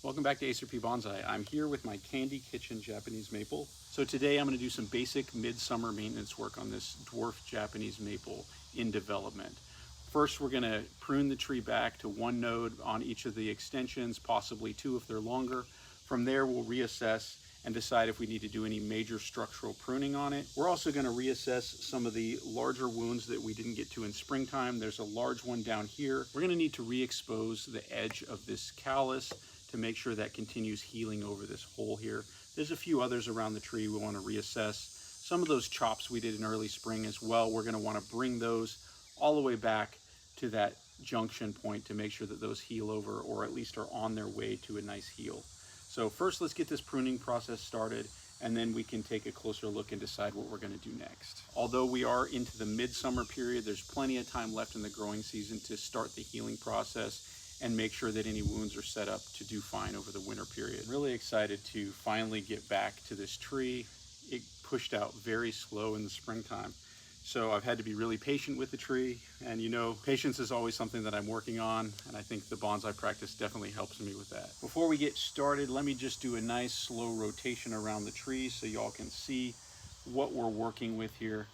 Welcome back to Acer Bonsai. I'm here with my Kandy Kitchen Japanese maple. So today I'm going to do some basic midsummer maintenance work on this dwarf Japanese maple in development. First, we're going to prune the tree back to one node on each of the extensions, possibly two if they're longer. From there, we'll reassess and decide if we need to do any major structural pruning on it. We're also going to reassess some of the larger wounds that we didn't get to in springtime. There's a large one down here. We're going to need to re-expose the edge of this callus to make sure that continues healing over this hole here. There's a few others around the tree we want to reassess. Some of those chops we did in early spring as well, we're going to want to bring those all the way back to that junction point to make sure that those heal over, or at least are on their way to a nice heal. So first, let's get this pruning process started, and then we can take a closer look and decide what we're going to do next. Although we are into the midsummer period, there's plenty of time left in the growing season to start the healing process and make sure that any wounds are set up to do fine over the winter period. Really excited to finally get back to this tree. It pushed out very slow in the springtime, so I've had to be really patient with the tree, and you know, patience is always something that I'm working on, and I think the bonsai practice definitely helps me with that. Before we get started, let me just do a nice slow rotation around the tree so y'all can see what we're working with here.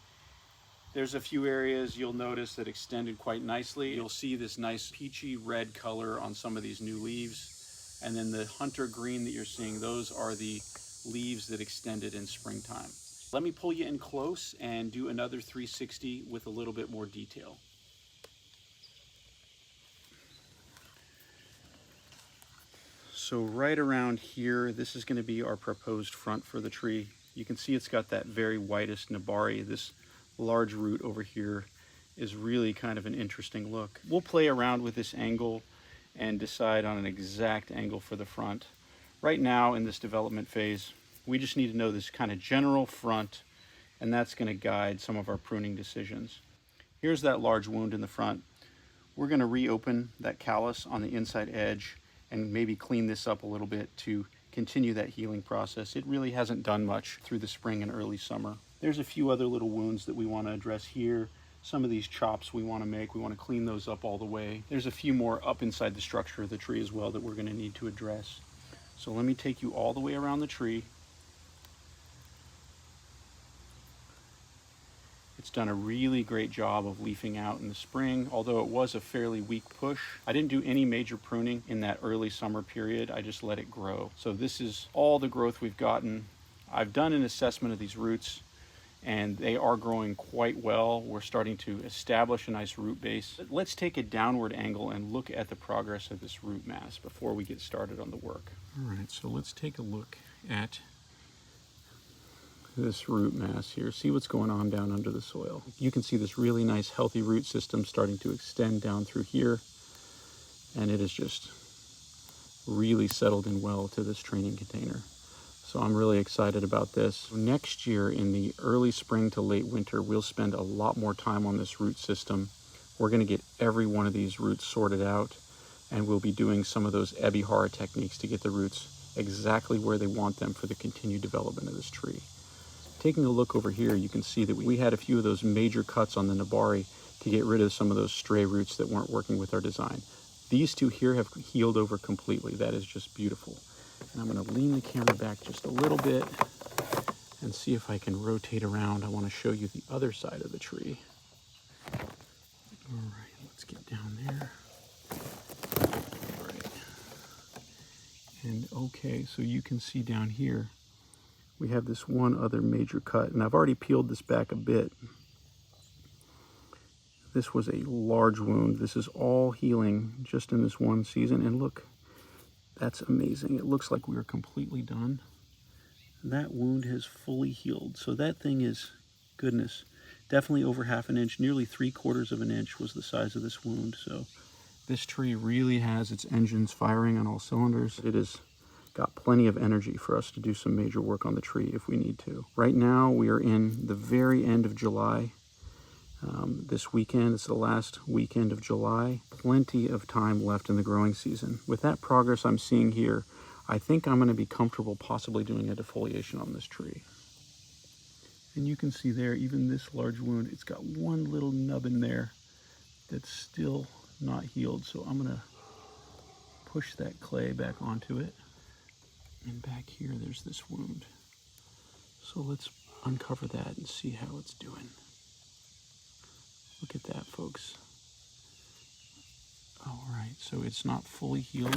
There's a few areas you'll notice that extended quite nicely. You'll see this nice peachy red color on some of these new leaves. And then the hunter green that you're seeing, those are the leaves that extended in springtime. Let me pull you in close and do another 360 with a little bit more detail. So right around here, this is going to be our proposed front for the tree. You can see it's got that very whitest nabari. This large root over here is really kind of an interesting look. We'll play around with this angle and decide on an exact angle for the front. Right now in this development phase, we just need to know this kind of general front, and that's going to guide some of our pruning decisions. Here's that large wound in the front. We're going to reopen that callus on the inside edge and maybe clean this up a little bit to continue that healing process. It really hasn't done much through the spring and early summer. There's a few other little wounds that we want to address here. Some of these chops we want to make, we want to clean those up all the way. There's a few more up inside the structure of the tree as well that we're going to need to address. So let me take you all the way around the tree. It's done a really great job of leafing out in the spring, although it was a fairly weak push. I didn't do any major pruning in that early summer period. I just let it grow. So this is all the growth we've gotten. I've done an assessment of these roots, and they are growing quite well. We're starting to establish a nice root base. Let's take a downward angle and look at the progress of this root mass before we get started on the work. All right, so let's take a look at this root mass here. See what's going on down under the soil. You can see this really nice healthy root system starting to extend down through here, and it is just really settled in well to this training container. So I'm really excited about this. Next year in the early spring to late winter, we'll spend a lot more time on this root system. We're going to get every one of these roots sorted out, and we'll be doing some of those ebihara techniques to get the roots exactly where they want them for the continued development of this tree. Taking a look over here, you can see that we had a few of those major cuts on the nabari to get rid of some of those stray roots that weren't working with our design. These two here have healed over completely. That is just beautiful. And I'm going to lean the camera back just a little bit and see if I can rotate around. I want to show you the other side of the tree. All right, let's get down there. All right. And okay, so you can see down here, we have this one other major cut, and I've already peeled this back a bit. This was a large wound. This is all healing just in this one season, and look, that's amazing. It looks like we are completely done. That wound has fully healed. So that thing is, goodness, definitely over ½ an inch, nearly 3/4 of an inch was the size of this wound. So this tree really has its engines firing on all cylinders. It has got plenty of energy for us to do some major work on the tree if we need to. Right now we are in the very end of July. This weekend, it's the last weekend of July. Plenty of time left in the growing season. With that progress I'm seeing here, I think I'm going to be comfortable possibly doing a defoliation on this tree. And you can see there, even this large wound, it's got one little nub in there that's still not healed. So I'm going to push that clay back onto it. And back here, there's this wound. So let's uncover that and see how it's doing. Look at that, folks. All right, so it's not fully healed.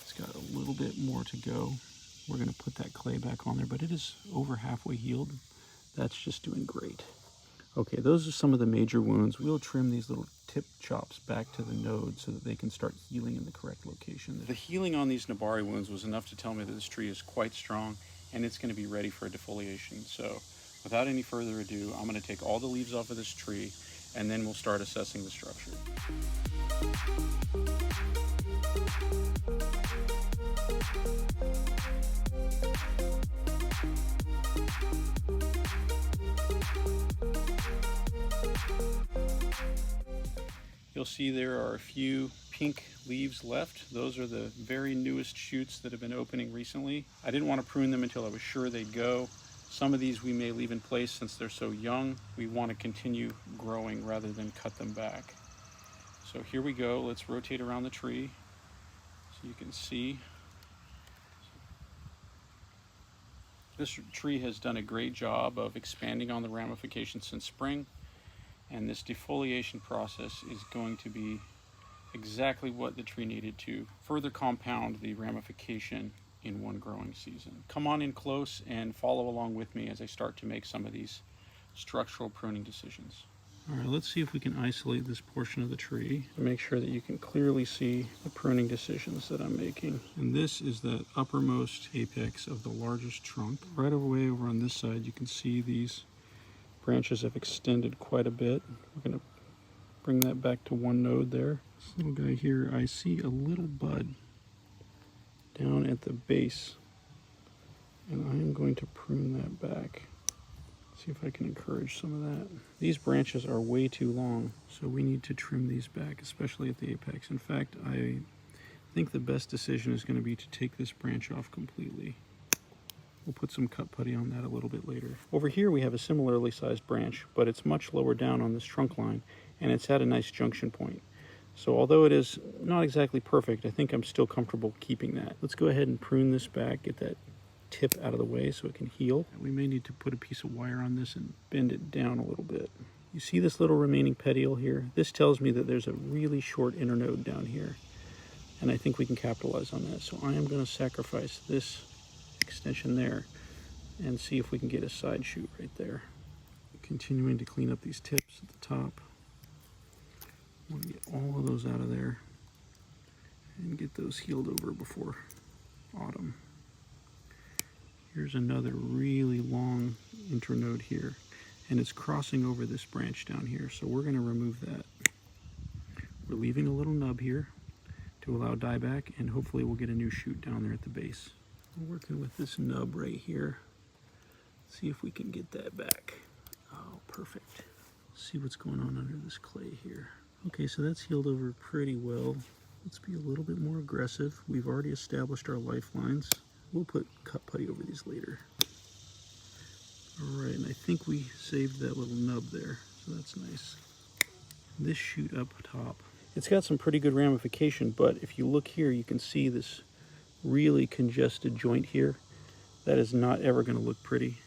It's got a little bit more to go. We're gonna put that clay back on there, but it is over halfway healed. That's just doing great. Okay, those are some of the major wounds. We'll trim these little tip chops back to the node so that they can start healing in the correct location. The healing on these Nabari wounds was enough to tell me that this tree is quite strong and it's going to be ready for a defoliation. So without any further ado, I'm going to take all the leaves off of this tree and then we'll start assessing the structure. You'll see there are a few pink leaves left. Those are the very newest shoots that have been opening recently. I didn't want to prune them until I was sure they'd go. Some of these we may leave in place since they're so young. We want to continue growing rather than cut them back. So here we go. Let's rotate around the tree so you can see. This tree has done a great job of expanding on the ramifications since spring. And this defoliation process is going to be exactly what the tree needed to further compound the ramification in one growing season. Come on in close and follow along with me as I start to make some of these structural pruning decisions. All right, let's see if we can isolate this portion of the tree to make sure that you can clearly see the pruning decisions that I'm making. And this is the uppermost apex of the largest trunk. Right away over on this side, you can see these branches have extended quite a bit. We're going to bring that back to one node there. This little guy here, I see a little bud down at the base, and I am going to prune that back. See if I can encourage some of that. These branches are way too long, so we need to trim these back, especially at the apex. In fact, I think the best decision is going to be to take this branch off completely. We'll put some cut putty on that a little bit later. Over here we have a similarly sized branch, but it's much lower down on this trunk line, and it's at a nice junction point. So although it is not exactly perfect, I think I'm still comfortable keeping that. Let's go ahead and prune this back, get that tip out of the way so it can heal. We may need to put a piece of wire on this and bend it down a little bit. You see this little remaining petiole here? This tells me that there's a really short internode down here, and I think we can capitalize on that. So I am going to sacrifice this extension there and see if we can get a side shoot right there. Continuing to clean up these tips at the top. I want to get all of those out of there and get those healed over before autumn. Here's another really long internode here, and it's crossing over this branch down here, so we're going to remove that. We're leaving a little nub here to allow dieback, and hopefully we'll get a new shoot down there at the base. We're working with this nub right here. See if we can get that back. Oh, perfect. See what's going on under this clay here. Okay, so that's healed over pretty well. Let's be a little bit more aggressive. We've already established our lifelines. We'll put cut putty over these later. All right, and I think we saved that little nub there, so that's nice. This shoot up top, it's got some pretty good ramification, but if you look here, you can see this really congested joint here. That is not ever going to look pretty.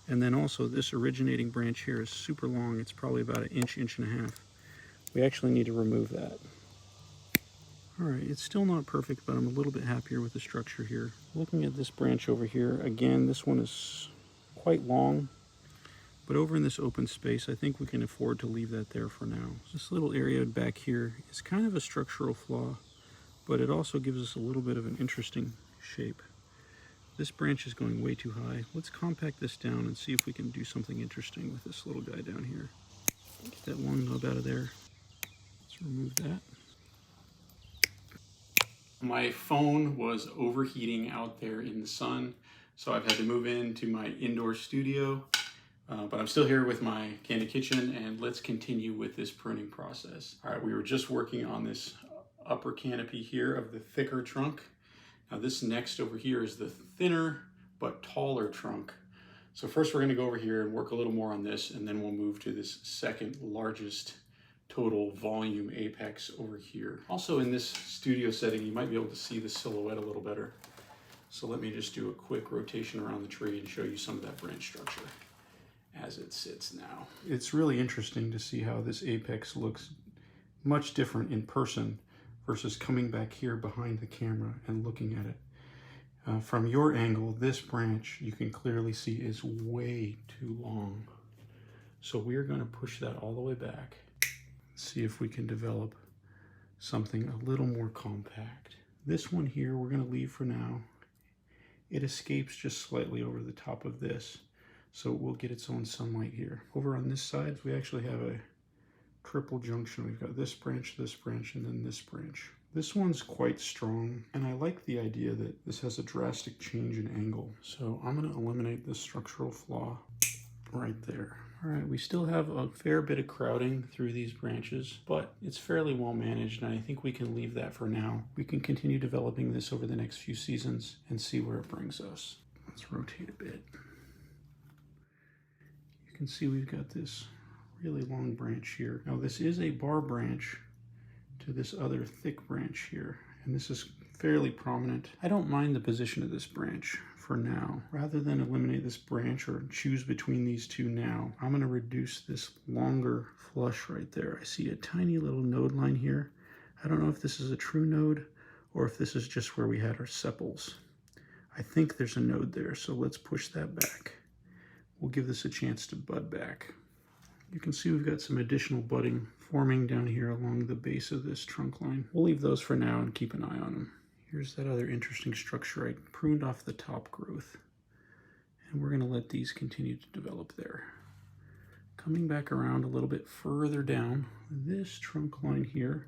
And then also this originating branch here is super long. It's probably about an inch, inch and a half. We actually need to remove that. All right, it's still not perfect, but I'm a little bit happier with the structure here. Looking at this branch over here, again, this one is quite long, but over in this open space, I think we can afford to leave that there for now. This little area back here is kind of a structural flaw, but it also gives us a little bit of an interesting shape. This branch is going way too high. Let's compact this down and see if we can do something interesting with this little guy down here. Get that long nub out of there. Let's remove that. My phone was overheating out there in the sun, so I've had to move into my indoor studio, but I'm still here with my Kandy Kitchen, and let's continue with this pruning process. All right, we were just working on this upper canopy here of the thicker trunk. Now this next over here is the thinner but taller trunk. So first we're going to go over here and work a little more on this, and then we'll move to this second largest total volume apex over here. Also in this studio setting, you might be able to see the silhouette a little better. So let me just do a quick rotation around the tree and show you some of that branch structure as it sits now. It's really interesting to see how this apex looks much different in person versus coming back here behind the camera and looking at it. From your angle, this branch you can clearly see is way too long. So we're going to push that all the way back, see if we can develop something a little more compact. This one here we're going to leave for now. It escapes just slightly over the top of this, so it will get its own sunlight here. Over on this side, we actually have a triple junction. We've got this branch, and then this branch. This one's quite strong, and I like the idea that this has a drastic change in angle. So I'm going to eliminate this structural flaw right there. All right, we still have a fair bit of crowding through these branches, but it's fairly well managed, and I think we can leave that for now. We can continue developing this over the next few seasons and see where it brings us. Let's rotate a bit. You can see we've got this really long branch here. Now this is a bar branch to this other thick branch here, and this is fairly prominent. I don't mind the position of this branch for now. Rather than eliminate this branch or choose between these two now, I'm going to reduce this longer flush right there. I see a tiny little node line here. I don't know if this is a true node or if this is just where we had our sepals. I think there's a node there, so let's push that back. We'll give this a chance to bud back. You can see we've got some additional budding forming down here along the base of this trunk line. We'll leave those for now and keep an eye on them. Here's that other interesting structure I pruned off the top growth, and we're going to let these continue to develop there. Coming back around a little bit further down, this trunk line here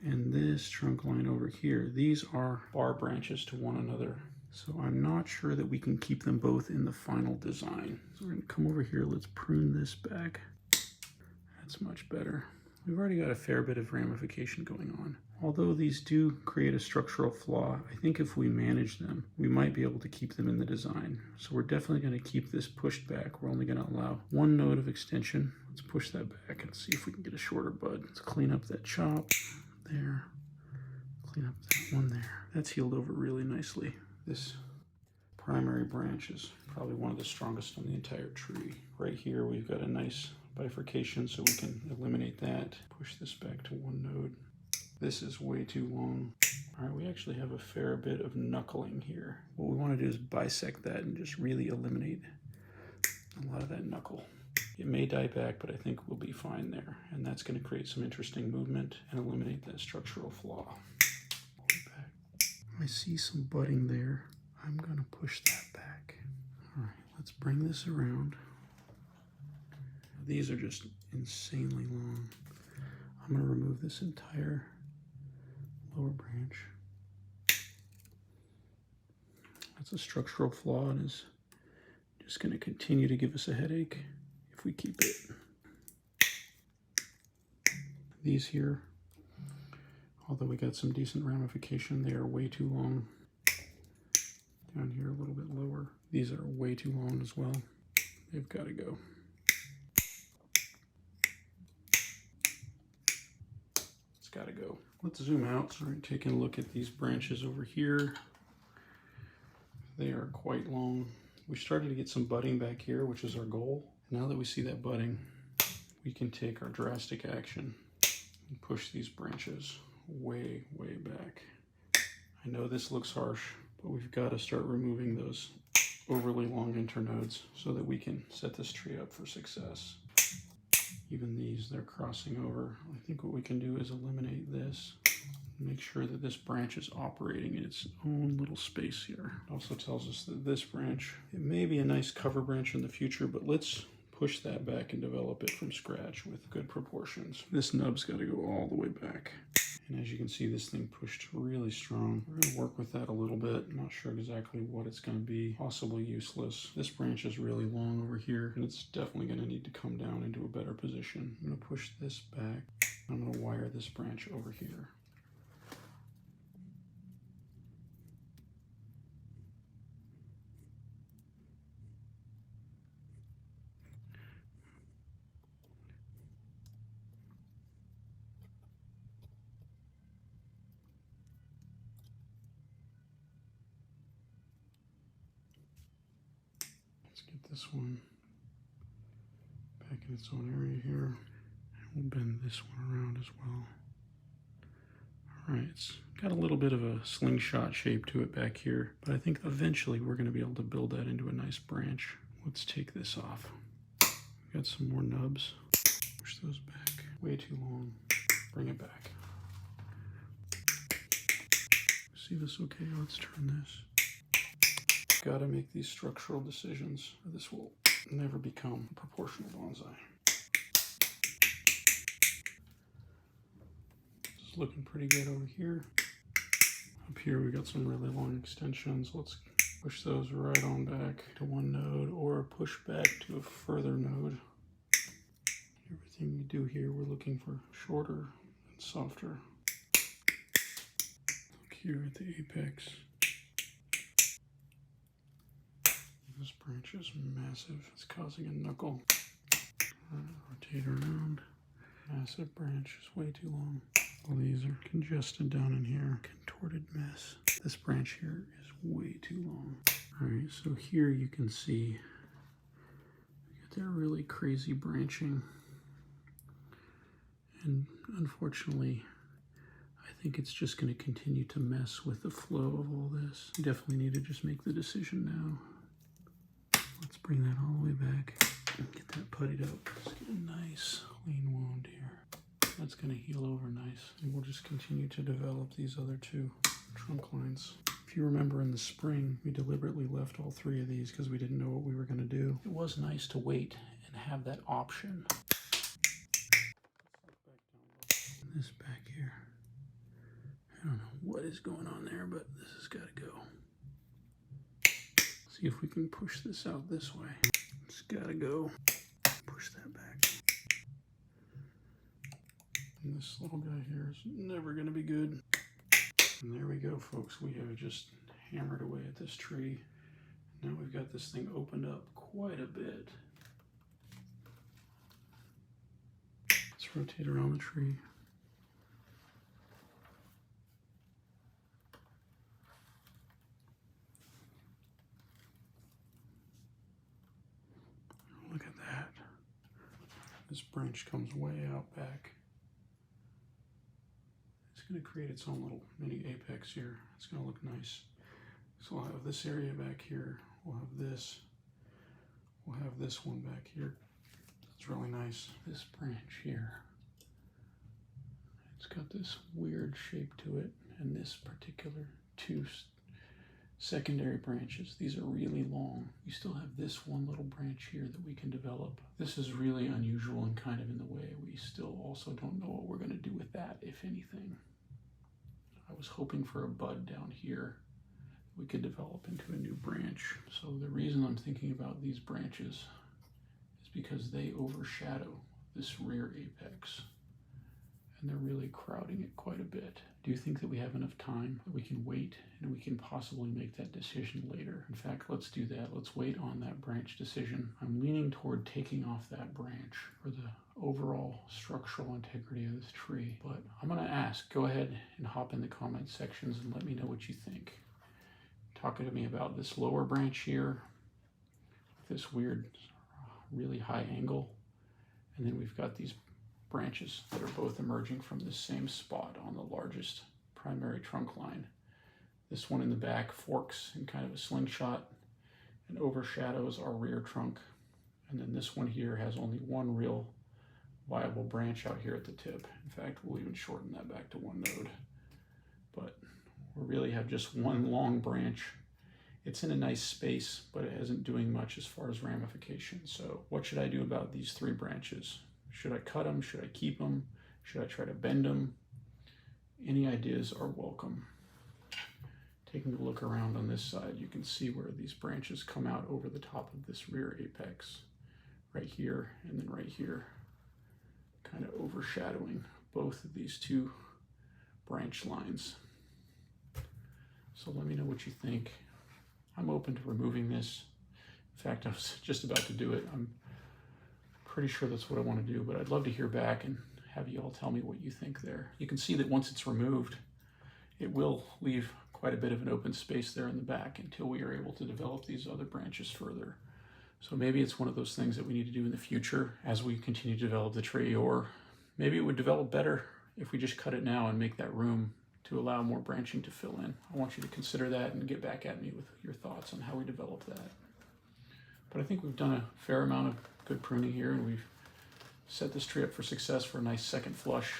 and this trunk line over here, these are bar branches to one another. So I'm not sure that we can keep them both in the final design. So we're going to come over here, let's prune this back. That's much better. We've already got a fair bit of ramification going on. Although these do create a structural flaw, I think if we manage them, we might be able to keep them in the design. So we're definitely going to keep this pushed back. We're only going to allow one node of extension. Let's push that back and see if we can get a shorter bud. Let's clean up that chop there. Clean up that one there. That's healed over really nicely. This primary branch is probably one of the strongest on the entire tree. Right here we've got a nice bifurcation, so we can eliminate that. Push this back to one node. This is way too long. All right, we actually have a fair bit of knuckling here. What we want to do is bisect that and just really eliminate a lot of that knuckle. It may die back, but I think we'll be fine there. And that's going to create some interesting movement and eliminate that structural flaw. I see some budding there. I'm going to push that back. All right, let's bring this around. These are just insanely long. I'm going to remove this entire lower branch. That's a structural flaw and is just going to continue to give us a headache if we keep it. These here, although we got some decent ramification, they are way too long. Down here a little bit lower. These are way too long as well. They've got to go. It's got to go. Let's zoom out. All right, taking a look at these branches over here. They are quite long. We started to get some budding back here, which is our goal. Now that we see that budding, we can take our drastic action and push these branches way, way back. I know this looks harsh, but we've got to start removing those overly long internodes so that we can set this tree up for success. Even these, they're crossing over. I think what we can do is eliminate this. Make sure that this branch is operating in its own little space here. It also tells us that this branch, it may be a nice cover branch in the future, but let's push that back and develop it from scratch with good proportions. This nub's got to go all the way back. And as you can see, this thing pushed really strong. We're going to work with that a little bit. I'm not sure exactly what it's going to be. Possibly useless. This branch is really long over here, and it's definitely going to need to come down into a better position. I'm going to push this back. I'm going to wire this branch over here. this one back in its own area here. And we'll bend this one around as well. All right, it's got a little bit of a slingshot shape to it back here, but I think eventually we're going to be able to build that into a nice branch. Let's take this off. We've got some more nubs. Push those back. Way too long. Bring it back. See this okay? Let's turn this. Gotta make these structural decisions, or this will never become a proportional bonsai. This is looking pretty good over here. Up here we got some really long extensions. Let's push those right on back to one node, or push back to a further node. Everything we do here, we're looking for shorter and softer. Look here at the apex. This branch is massive. It's causing a knuckle. Rotate around. Massive branch is way too long. All these are congested down in here. Contorted mess. This branch here is way too long. All right, so here you can see we get that really crazy branching. And unfortunately, I think it's just going to continue to mess with the flow of all this. You definitely need to just make the decision now. Let's bring that all the way back and get that puttied up. Let's get a nice clean wound here. That's going to heal over nice. And we'll just continue to develop these other two trunk lines. If you remember in the spring, we deliberately left all three of these because we didn't know what we were going to do. It was nice to wait and have that option. This back here, I don't know what is going on there, but this has got to go. See if we can push this out this way. It's got to go. Push that back. And this little guy here is never going to be good. And there we go, folks. We have just hammered away at this tree. Now we've got this thing opened up quite a bit. Let's rotate around the tree. Look at that. This branch comes way out back. It's going to create its own little mini apex here. It's going to look nice. So we'll have this area back here. We'll have this. We'll have this one back here. It's really nice. This branch here. It's got this weird shape to it. And this particular two secondary branches. These are really long. You still have this one little branch here that we can develop. This is really unusual and kind of in the way. We still also don't know what we're going to do with that, if anything. I was hoping for a bud down here we could develop into a new branch. So the reason I'm thinking about these branches is because they overshadow this rear apex. And they're really crowding it quite a bit. Do you think that we have enough time that we can wait and we can possibly make that decision later? In fact, let's do that. Let's wait on that branch decision. I'm leaning toward taking off that branch for the overall structural integrity of this tree. But I'm gonna ask, go ahead and hop in the comment sections and let me know what you think. Talking to me about this lower branch here, this weird, really high angle. And then we've got these branches that are both emerging from the same spot on the largest primary trunk line. This one in the back forks in kind of a slingshot and overshadows our rear trunk. And then this one here has only one real viable branch out here at the tip. In fact, we'll even shorten that back to one node. But we really have just one long branch. It's in a nice space, but it isn't doing much as far as ramification. So what should I do about these three branches? Should I cut them? Should I keep them? Should I try to bend them? Any ideas are welcome. Taking a look around on this side, you can see where these branches come out over the top of this rear apex. Right here and then right here. Kind of overshadowing both of these two branch lines. So let me know what you think. I'm open to removing this. In fact, I was just about to do it. I'm pretty sure that's what I want to do, but I'd love to hear back and have you all tell me what you think there. You can see that once it's removed, it will leave quite a bit of an open space there in the back until we are able to develop these other branches further. So maybe it's one of those things that we need to do in the future as we continue to develop the tree, or maybe it would develop better if we just cut it now and make that room to allow more branching to fill in. I want you to consider that and get back at me with your thoughts on how we develop that. But I think we've done a fair amount of good pruning here, and we've set this tree up for success for a nice second flush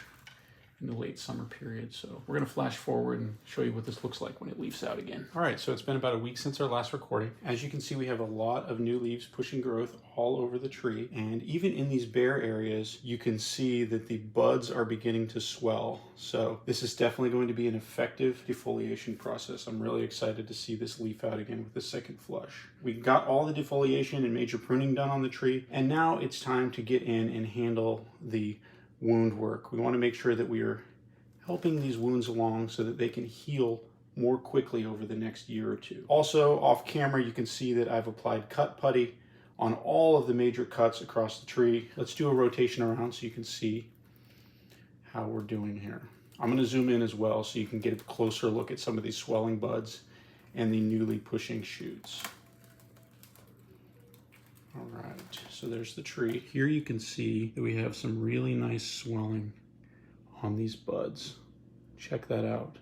in the late summer period. So we're going to flash forward and show you what this looks like when it leaves out again. All right, so it's been about a week since our last recording. As you can see, we have a lot of new leaves pushing growth all over the tree. And even in these bare areas, you can see that the buds are beginning to swell. So this is definitely going to be an effective defoliation process. I'm really excited to see this leaf out again with the second flush. We got all the defoliation and major pruning done on the tree, and now it's time to get in and handle the wound work. We want to make sure that we are helping these wounds along so that they can heal more quickly over the next year or two. Also, off camera, you can see that I've applied cut putty on all of the major cuts across the tree. Let's do a rotation around so you can see how we're doing here. I'm going to zoom in as well so you can get a closer look at some of these swelling buds and the newly pushing shoots. All right, so there's the tree. Here you can see that we have some really nice swelling on these buds. Check that out.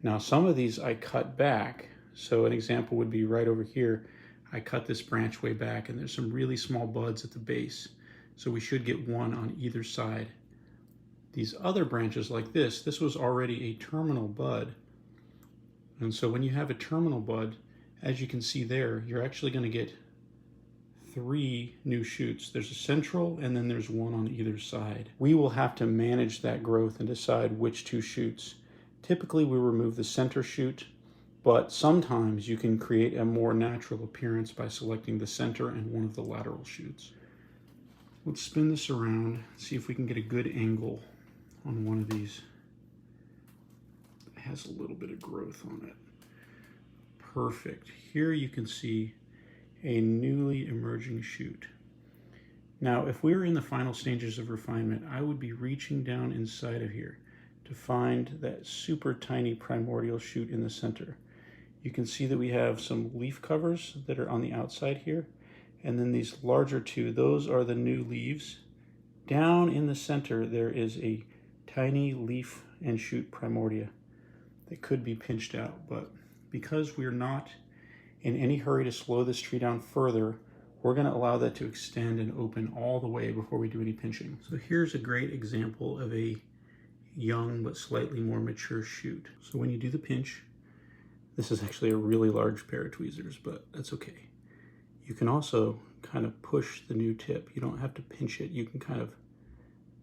Now, some of these I cut back. So an example would be right over here. I cut this branch way back, and there's some really small buds at the base. So we should get one on either side. These other branches like this was already a terminal bud. And so when you have a terminal bud, as you can see there, you're actually going to get 3 new shoots. There's a central, and then there's one on either side. We will have to manage that growth and decide which 2 shoots. Typically we remove the center shoot, but sometimes you can create a more natural appearance by selecting the center and one of the lateral shoots. Let's spin this around, see if we can get a good angle on one of these. It has a little bit of growth on it. Perfect. Here you can see a newly emerging shoot. Now, if we were in the final stages of refinement, I would be reaching down inside of here to find that super tiny primordial shoot in the center. You can see that we have some leaf covers that are on the outside here, and then these larger 2, those are the new leaves. Down in the center, there is a tiny leaf and shoot primordia that could be pinched out, but because we're not in any hurry to slow this tree down further, we're going to allow that to extend and open all the way before we do any pinching. So here's a great example of a young but slightly more mature shoot. So when you do the pinch, this is actually a really large pair of tweezers, but that's okay. You can also kind of push the new tip. You don't have to pinch it. You can kind of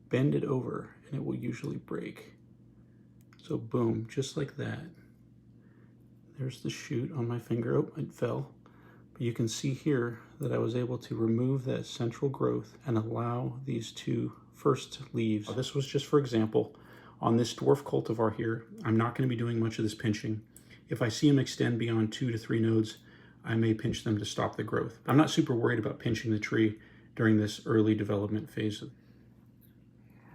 bend it over and it will usually break. So boom, just like that. There's the shoot on my finger. Oh, it fell. But you can see here that I was able to remove that central growth and allow these 2 first leaves. This was just for example. On this dwarf cultivar here, I'm not going to be doing much of this pinching. If I see them extend beyond 2 to 3 nodes, I may pinch them to stop the growth. I'm not super worried about pinching the tree during this early development phase.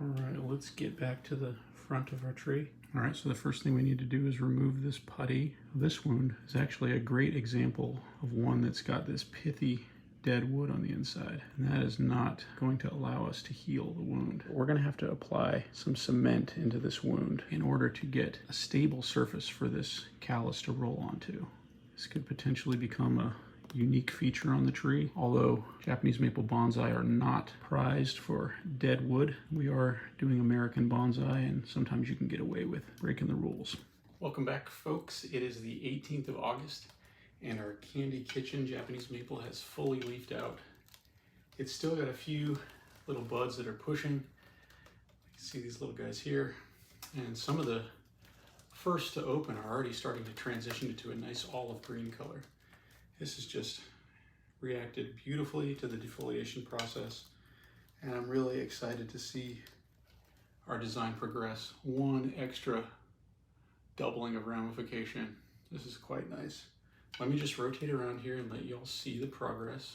All right, let's get back to the front of our tree. All right, so the first thing we need to do is remove this putty. This wound is actually a great example of one that's got this pithy dead wood on the inside, and that is not going to allow us to heal the wound. We're going to have to apply some cement into this wound in order to get a stable surface for this callus to roll onto. This could potentially become a unique feature on the tree. Although Japanese maple bonsai are not prized for dead wood, we are doing American bonsai, and sometimes you can get away with breaking the rules. Welcome back, folks. It is the 18th of August, and our Kandy Kitchen Japanese maple has fully leafed out. It's still got a few little buds that are pushing. You can see these little guys here, and some of the first to open are already starting to transition into a nice olive green color. This has just reacted beautifully to the defoliation process, and I'm really excited to see our design progress. One extra doubling of ramification. This is quite nice. Let me just rotate around here and let y'all see the progress.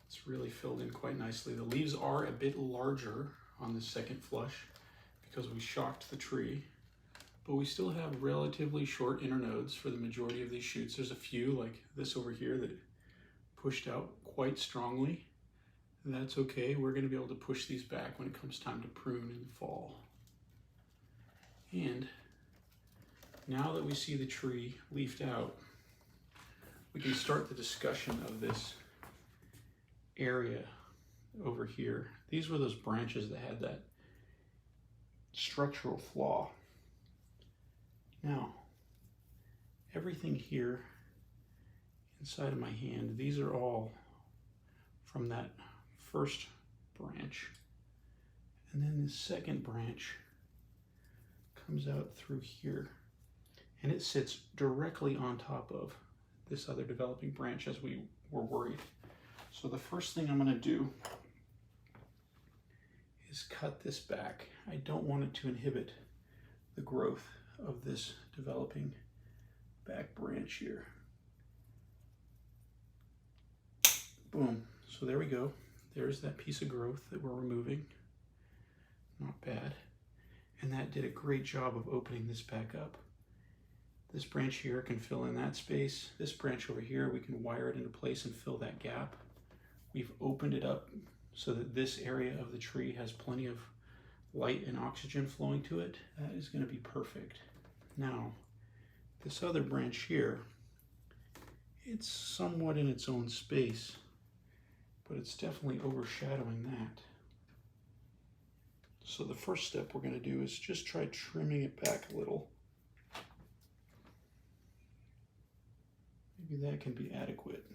It's really filled in quite nicely. The leaves are a bit larger on the second flush because we shocked the tree. but we still have relatively short internodes for the majority of these shoots. There's a few, like this over here, that pushed out quite strongly. That's okay. We're going to be able to push these back when it comes time to prune in the fall. And now that we see the tree leafed out, we can start the discussion of this area over here. These were those branches that had that structural flaw. Now, everything here inside of my hand, these are all from that first branch. And then the second branch comes out through here, and it sits directly on top of this other developing branch, as we were worried. So the first thing I'm going to do is cut this back. I don't want it to inhibit the growth of this developing back branch here. Boom. So there we go. There's that piece of growth that we're removing. Not bad. And that did a great job of opening this back up. This branch here can fill in that space. This branch over here, we can wire it into place and fill that gap. We've opened it up so that this area of the tree has plenty of light and oxygen flowing to it. That is going to be perfect. Now, this other branch here, it's somewhat in its own space, but it's definitely overshadowing that. So the first step we're going to do is just try trimming it back a little. Maybe that can be adequate.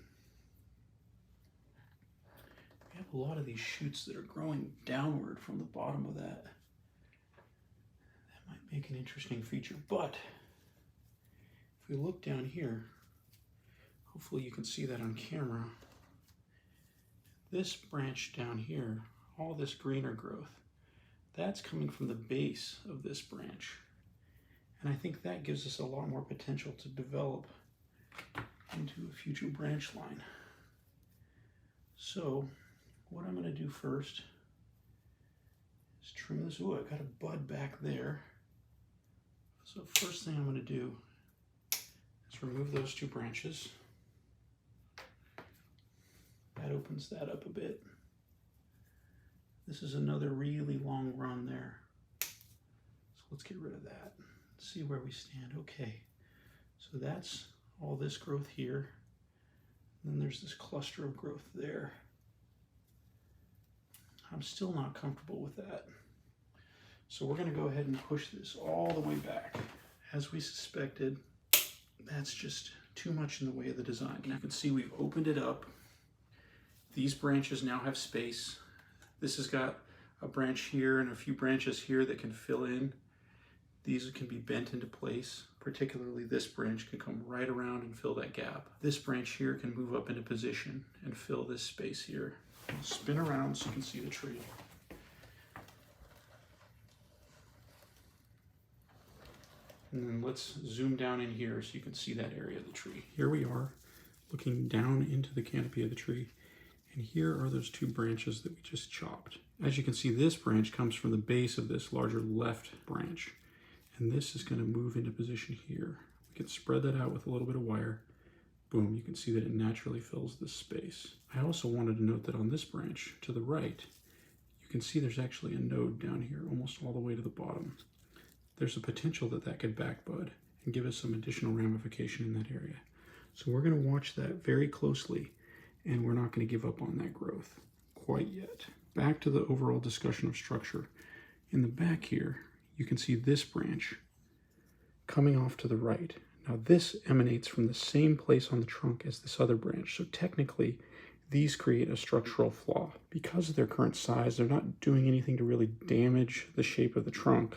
We have a lot of these shoots that are growing downward from the bottom of that. That might make an interesting feature, but if we look down here, hopefully you can see that on camera. This branch down here, all this greener growth, that's coming from the base of this branch. And I think that gives us a lot more potential to develop into a future branch line. So what I'm going to do first is trim this. Ooh, I got a bud back there. So first thing I'm going to do is remove those two branches. That opens that up a bit. This is another really long run there. So let's get rid of that. Let's see where we stand. Okay, so that's all this growth here. And then there's this cluster of growth there. I'm still not comfortable with that. So we're going to go ahead and push this all the way back. As we suspected, that's just too much in the way of the design. You can see we've opened it up. These branches now have space. This has got a branch here and a few branches here that can fill in. These can be bent into place. Particularly this branch can come right around and fill that gap. This branch here can move up into position and fill this space here. I'll spin around so you can see the tree. And then let's zoom down in here so you can see that area of the tree. Here we are looking down into the canopy of the tree. And here are those two branches that we just chopped. As you can see, this branch comes from the base of this larger left branch. And this is going to move into position here. We can spread that out with a little bit of wire. Boom, you can see that it naturally fills this space. I also wanted to note that on this branch to the right, you can see there's actually a node down here, almost all the way to the bottom. There's a potential that that could back bud and give us some additional ramification in that area. So we're going to watch that very closely, and we're not going to give up on that growth quite yet. Back to the overall discussion of structure. In the back here, you can see this branch coming off to the right. Now this emanates from the same place on the trunk as this other branch, so technically these create a structural flaw. Because of their current size, they're not doing anything to really damage the shape of the trunk,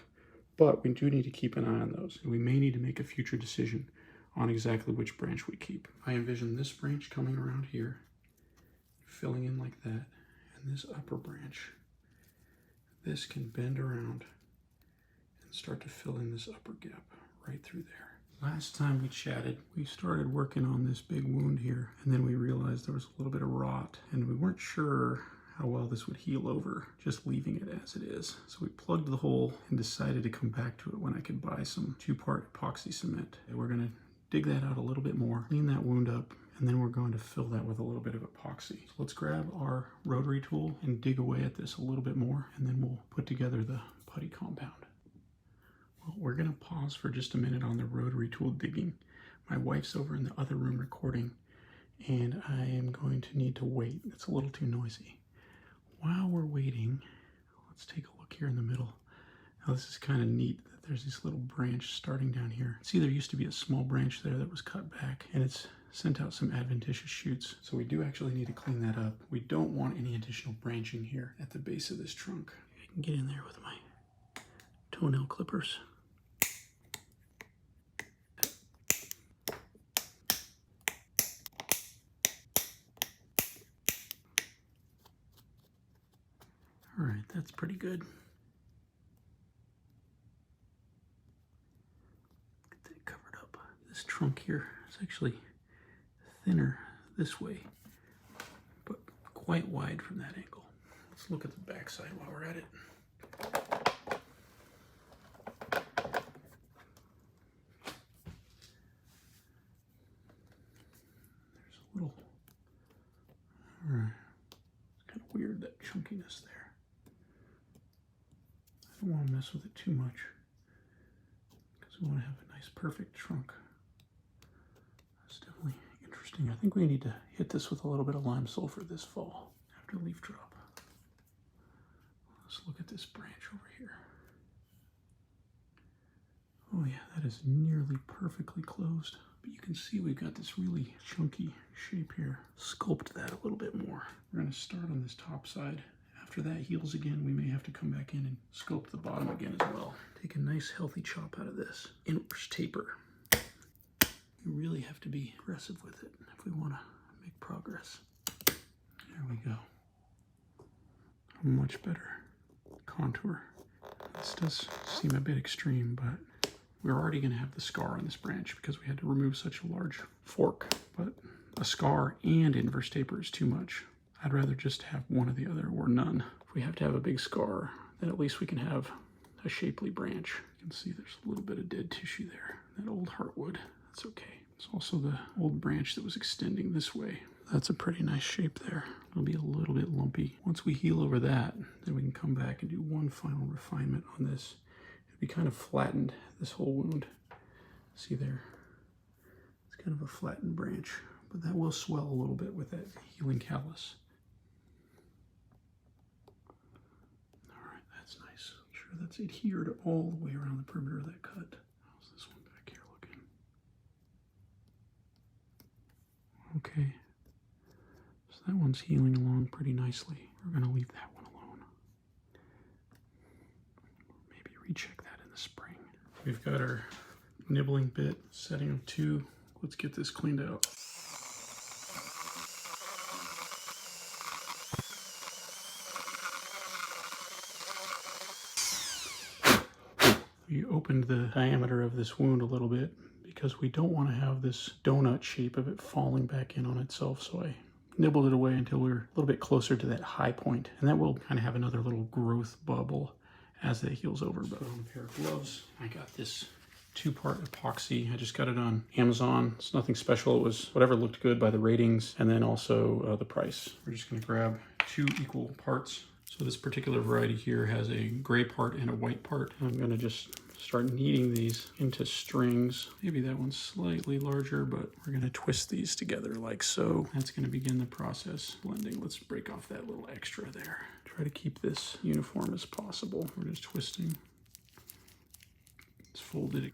but we do need to keep an eye on those, and we may need to make a future decision on exactly which branch we keep. I envision this branch coming around here, filling in like that, and this upper branch, this can bend around and start to fill in this upper gap right through there. Last time we chatted, we started working on this big wound here, and then we realized there was a little bit of rot, and we weren't sure how well this would heal over just leaving it as it is. So we plugged the hole and decided to come back to it when I could buy some 2-part epoxy cement. And we're going to dig that out a little bit more, clean that wound up, and then we're going to fill that with a little bit of epoxy. So let's grab our rotary tool and dig away at this a little bit more, and then we'll put together the putty compound. Well, we're going to pause for just a minute on the rotary tool digging. My wife's over in the other room recording, and I am going to need to wait. It's a little too noisy. While we're waiting, let's take a look here in the middle. Now this is kind of neat that there's this little branch starting down here. See, there used to be a small branch there that was cut back, and it's sent out some adventitious shoots. So we do actually need to clean that up. We don't want any additional branching here at the base of this trunk. I can get in there with my toenail clippers. All right, that's pretty good. Get that covered up. This trunk here is actually thinner this way, but quite wide from that angle. Let's look at the back side while we're at it. There's a little, all right, it's kind of weird, that chunkiness there. I don't want to mess with it too much because we want to have a nice perfect trunk. That's definitely interesting. I think we need to hit this with a little bit of lime sulfur this fall after leaf drop. Let's look at this branch over here. Oh yeah, that is nearly perfectly closed. But you can see we've got this really chunky shape here. Sculpt that a little bit more. We're going to start on this top side. After that heals again, we may have to come back in and sculpt the bottom again as well. Take a nice healthy chop out of this. Inverse taper. You really have to be aggressive with it if we want to make progress. There we go. A much better contour. This does seem a bit extreme, but we're already going to have the scar on this branch because we had to remove such a large fork. But a scar and inverse taper is too much. I'd rather just have one or the other or none. If we have to have a big scar, then at least we can have a shapely branch. You can see there's a little bit of dead tissue there. That old heartwood, that's okay. It's also the old branch that was extending this way. That's a pretty nice shape there. It'll be a little bit lumpy. Once we heal over that, then we can come back and do one final refinement on this. It'll be kind of flattened, this whole wound. See there? It's kind of a flattened branch, but that will swell a little bit with that healing callus. That's adhered all the way around the perimeter of that cut. How's this one back here looking? Okay, so that one's healing along pretty nicely. We're going to leave that one alone. Maybe recheck that in the spring. We've got our nibbling bit, setting of 2. Let's get this cleaned out. We opened the diameter of this wound a little bit because we don't want to have this donut shape of it falling back in on itself. So I nibbled it away until we were a little bit closer to that high point. And that will kind of have another little growth bubble as that heals over. But on a pair of gloves, I got this 2-part epoxy. I just got it on Amazon. It's nothing special. It was whatever looked good by the ratings and then also the price. We're just going to grab 2 equal parts. So this particular variety here has a gray part and a white part. I'm going to just start kneading these into strings. Maybe that one's slightly larger, but we're going to twist these together like so. That's going to begin the process blending. Let's break off that little extra there. Try to keep this uniform as possible. We're just twisting. It's folded.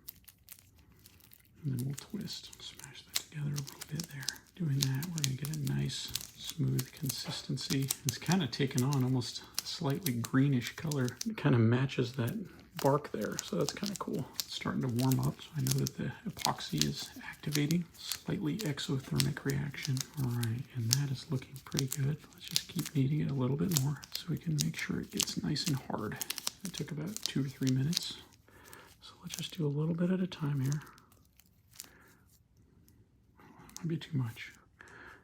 And then we'll twist. Smash that together a little bit there. Doing that, we're going to get a nice smooth consistency. It's kind of taken on almost a slightly greenish color. It kind of matches that bark there, so that's kind of cool. It's starting to warm up, so I know that the epoxy is activating. Slightly exothermic reaction. All right, and that is looking pretty good. Let's just keep kneading it a little bit more so we can make sure it gets nice and hard. It took about 2 or 3 minutes. So let's just do a little bit at a time here. That might be too much.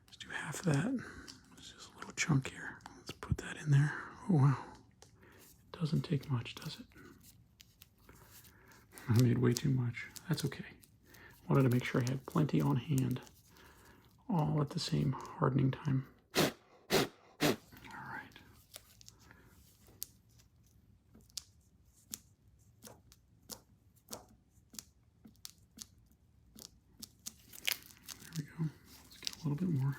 Let's do half of that. It's just a little chunk here. Let's put that in there. Oh wow. It doesn't take much, does it? I made way too much. That's okay. I wanted to make sure I had plenty on hand, all at the same hardening time. All right. There we go. Let's get a little bit more.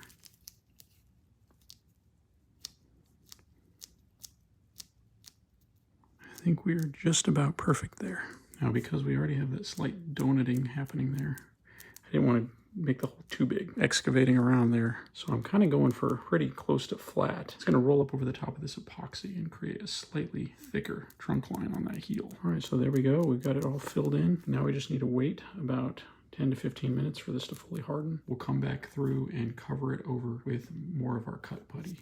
I think we are just about perfect there. Now, because we already have that slight donating happening there, I didn't want to make the hole too big, excavating around there. So I'm kind of going for pretty close to flat. It's going to roll up over the top of this epoxy and create a slightly thicker trunk line on that heel. All right, so there we go. We've got it all filled in. Now we just need to wait about 10 to 15 minutes for this to fully harden. We'll come back through and cover it over with more of our cut putty.